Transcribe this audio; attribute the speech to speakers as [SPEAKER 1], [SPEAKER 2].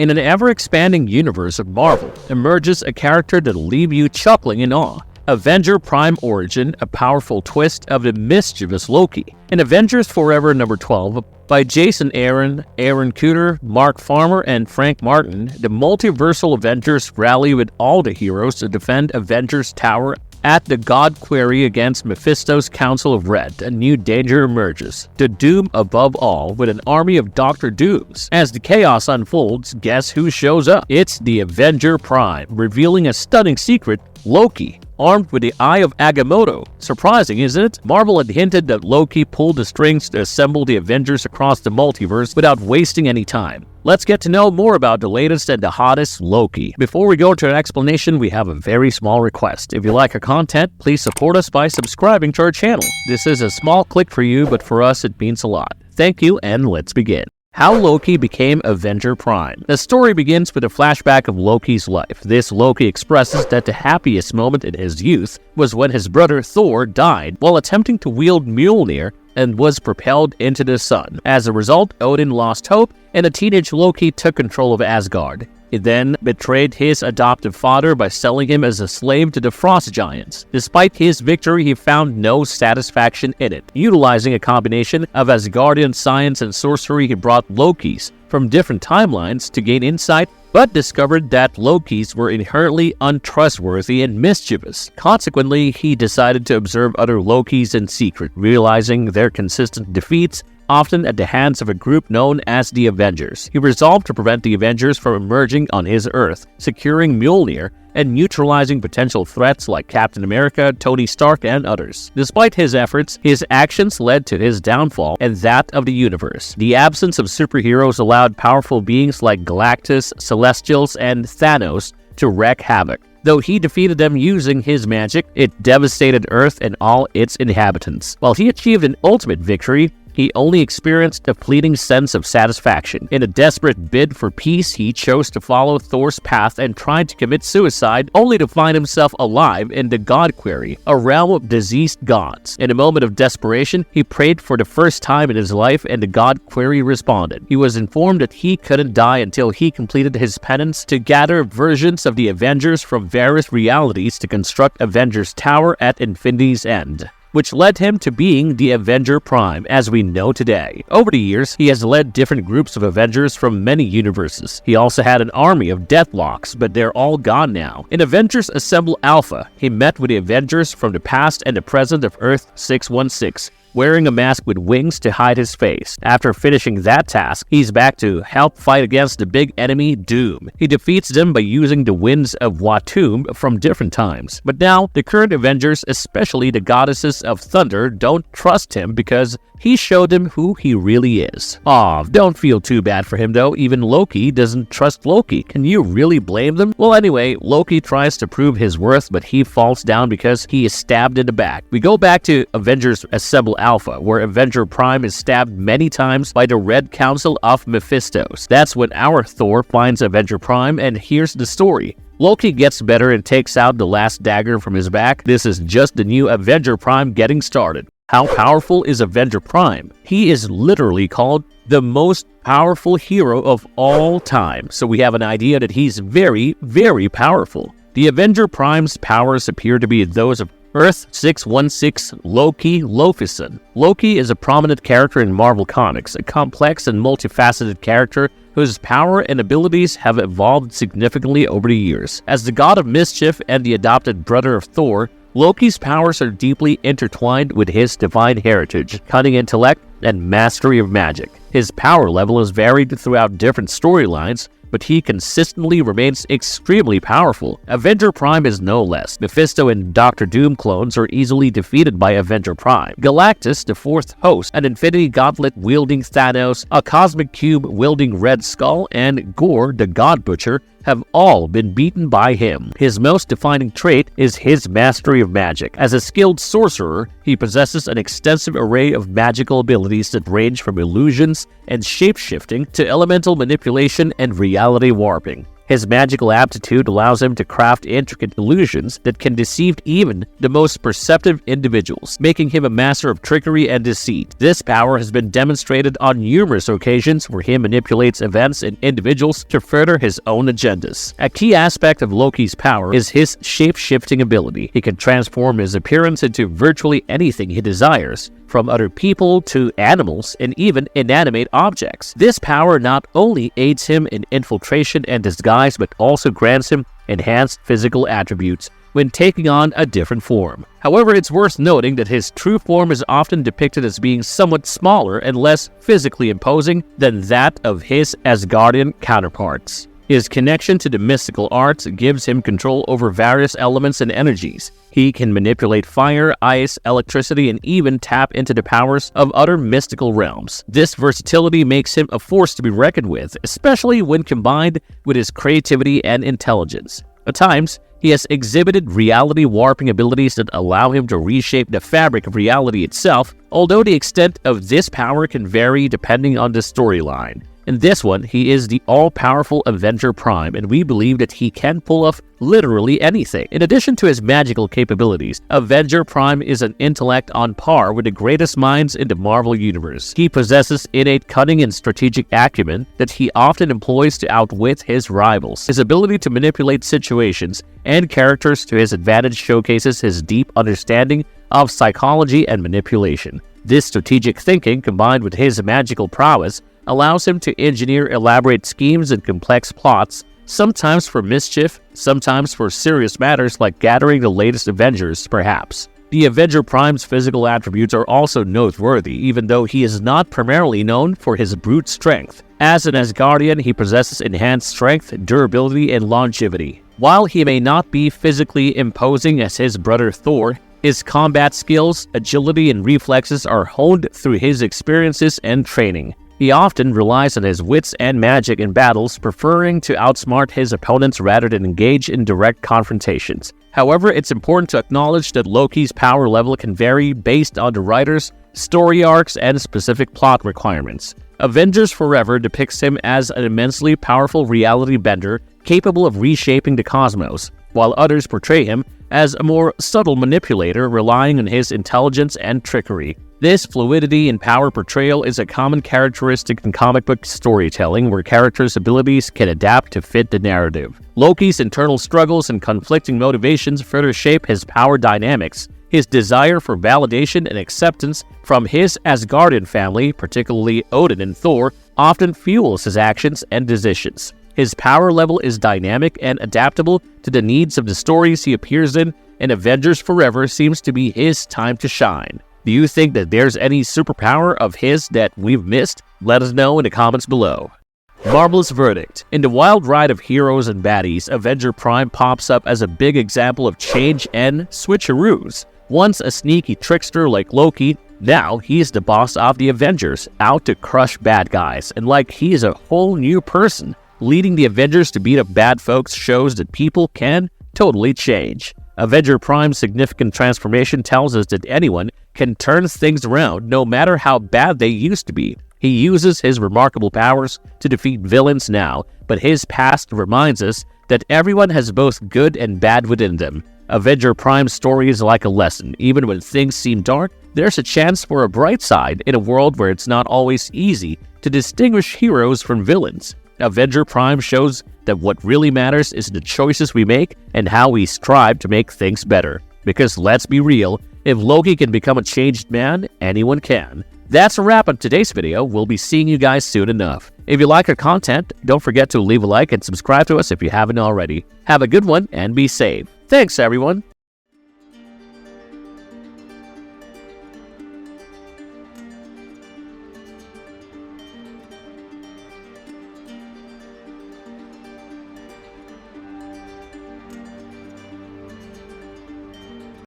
[SPEAKER 1] In an ever-expanding universe of Marvel emerges a character that'll leave you chuckling in awe. Avenger Prime Origin, a powerful twist of the mischievous Loki. In Avengers Forever number 12, by Jason Aaron, Aaron Cooter, Mark Farmer, and Frank Martin, the multiversal Avengers rally with all the heroes to defend Avengers Tower at the God Quarry against Mephisto's Council of Red. A new danger emerges, the Doom above all, with an army of Dr. Dooms. As the chaos unfolds, guess who shows up? It's the Avenger Prime, revealing a stunning secret: Loki, armed with the Eye of Agamotto. Surprising, isn't it? Marvel had hinted that Loki pulled the strings to assemble the Avengers across the multiverse without wasting any time. Let's get to know more about the latest and the hottest Loki. Before we go to an explanation, we have a very small request. If you like our content, please support us by subscribing to our channel. This is a small click for you, but for us it means a lot. Thank you, and let's begin. How Loki became Avenger Prime. The story begins with a flashback of Loki's life. This Loki expresses that the happiest moment in his youth was when his brother Thor died while attempting to wield Mjolnir and was propelled into the sun. As a result, Odin lost hope, and a teenage Loki took control of Asgard. He then betrayed his adoptive father by selling him as a slave to the Frost Giants. Despite his victory, he found no satisfaction in it. Utilizing a combination of Asgardian science and sorcery, he brought Lokis from different timelines to gain insight, but discovered that Lokis were inherently untrustworthy and mischievous. Consequently, he decided to observe other Lokis in secret, realizing their consistent defeats, often at the hands of a group known as the Avengers. He resolved to prevent the Avengers from emerging on his Earth, securing Mjolnir and neutralizing potential threats like Captain America, Tony Stark, and others. Despite his efforts, his actions led to his downfall and that of the universe. The absence of superheroes allowed powerful beings like Galactus, Celestials, and Thanos to wreak havoc. Though he defeated them using his magic, it devastated Earth and all its inhabitants. While he achieved an ultimate victory, he only experienced a fleeting sense of satisfaction. In a desperate bid for peace, he chose to follow Thor's path and tried to commit suicide, only to find himself alive in the God Quarry, a realm of diseased gods. In a moment of desperation, he prayed for the first time in his life, and the God Quarry responded. He was informed that he couldn't die until he completed his penance to gather versions of the Avengers from various realities to construct Avengers Tower at Infinity's End, which led him to being the Avenger Prime as we know today. Over the years, he has led different groups of Avengers from many universes. He also had an army of Deathlocks, but they're all gone now. In Avengers Assemble Alpha, he met with the Avengers from the past and the present of Earth 616, wearing a mask with wings to hide his face. After finishing that task, he's back to help fight against the big enemy, Doom. He defeats them by using the winds of Watum from different times. But now, the current Avengers, especially the goddesses of thunder, don't trust him because he showed them who he really is. Aw, don't feel too bad for him though. Even Loki doesn't trust Loki. Can you really blame them? Well, anyway, Loki tries to prove his worth, but he falls down because he is stabbed in the back. We go back to Avengers Assemble Alpha, where Avenger Prime is stabbed many times by the Red Council of Mephistos. That's when our Thor finds Avenger Prime, and here's the story. Loki gets better and takes out the last dagger from his back. This is just the new Avenger Prime getting started. How powerful is Avenger Prime? He is literally called the most powerful hero of all time, so we have an idea that he's very, very powerful. The Avenger Prime's powers appear to be those of Earth 616 Loki Lofison. Loki is a prominent character in Marvel Comics, a complex and multifaceted character whose power and abilities have evolved significantly over the years. As the god of mischief and the adopted brother of Thor, Loki's powers are deeply intertwined with his divine heritage, cunning intellect, and mastery of magic. His power level is varied throughout different storylines, but he consistently remains extremely powerful. Avenger Prime is no less. Mephisto and Dr. Doom clones are easily defeated by Avenger Prime. Galactus, the fourth host, an Infinity Gauntlet-wielding Thanos, a Cosmic Cube-wielding Red Skull, and Gore, the God Butcher, have all been beaten by him. His most defining trait is his mastery of magic. As a skilled sorcerer, he possesses an extensive array of magical abilities that range from illusions and shape-shifting to elemental manipulation and reality warping. His magical aptitude allows him to craft intricate illusions that can deceive even the most perceptive individuals, making him a master of trickery and deceit. This power has been demonstrated on numerous occasions where he manipulates events and individuals to further his own agendas. A key aspect of Loki's power is his shape-shifting ability. He can transform his appearance into virtually anything he desires, from other people to animals and even inanimate objects. This power not only aids him in infiltration and disguise, but also grants him enhanced physical attributes when taking on a different form. However, it's worth noting that his true form is often depicted as being somewhat smaller and less physically imposing than that of his Asgardian counterparts. His connection to the mystical arts gives him control over various elements and energies. He can manipulate fire, ice, electricity, and even tap into the powers of other mystical realms. This versatility makes him a force to be reckoned with, especially when combined with his creativity and intelligence. At times, he has exhibited reality warping abilities that allow him to reshape the fabric of reality itself, although the extent of this power can vary depending on the storyline. In this one, he is the all-powerful Avenger Prime, and we believe that he can pull off literally anything. In addition to his magical capabilities, Avenger Prime is an intellect on par with the greatest minds in the Marvel Universe. He possesses innate cunning and strategic acumen that he often employs to outwit his rivals. His ability to manipulate situations and characters to his advantage showcases his deep understanding of psychology and manipulation. This strategic thinking, combined with his magical prowess, allows him to engineer elaborate schemes and complex plots, sometimes for mischief, sometimes for serious matters like gathering the latest Avengers, perhaps. The Avenger Prime's physical attributes are also noteworthy, even though he is not primarily known for his brute strength. As an Asgardian, he possesses enhanced strength, durability, and longevity. While he may not be physically imposing as his brother Thor, his combat skills, agility, and reflexes are honed through his experiences and training. He often relies on his wits and magic in battles, preferring to outsmart his opponents rather than engage in direct confrontations. However, it's important to acknowledge that Loki's power level can vary based on the writer's story arcs and specific plot requirements. Avengers Forever depicts him as an immensely powerful reality bender capable of reshaping the cosmos, while others portray him as a more subtle manipulator relying on his intelligence and trickery. This fluidity in power portrayal is a common characteristic in comic book storytelling, where characters' abilities can adapt to fit the narrative. Loki's internal struggles and conflicting motivations further shape his power dynamics. His desire for validation and acceptance from his Asgardian family, particularly Odin and Thor, often fuels his actions and decisions. His power level is dynamic and adaptable to the needs of the stories he appears in, and Avengers Forever seems to be his time to shine. Do you think that there's any superpower of his that we've missed? Let us know in the comments below. Marvelous verdict. In the wild ride of heroes and baddies, Avenger Prime pops up as a big example of change and switcheroos. Once a sneaky trickster like Loki, now he's the boss of the Avengers, out to crush bad guys, and like he is a whole new person. Leading the Avengers to beat up bad folks shows that people can totally change. Avenger Prime's significant transformation tells us that anyone can turn things around no matter how bad they used to be. He uses his remarkable powers to defeat villains now, but his past reminds us that everyone has both good and bad within them. Avenger Prime's story is like a lesson. Even when things seem dark, there's a chance for a bright side in a world where it's not always easy to distinguish heroes from villains. Avenger Prime shows that what really matters is the choices we make and how we strive to make things better. Because let's be real, if Loki can become a changed man, anyone can. That's a wrap on today's video. We'll be seeing you guys soon enough. If you like our content, don't forget to leave a like and subscribe to us if you haven't already. Have a good one and be safe. Thanks, everyone.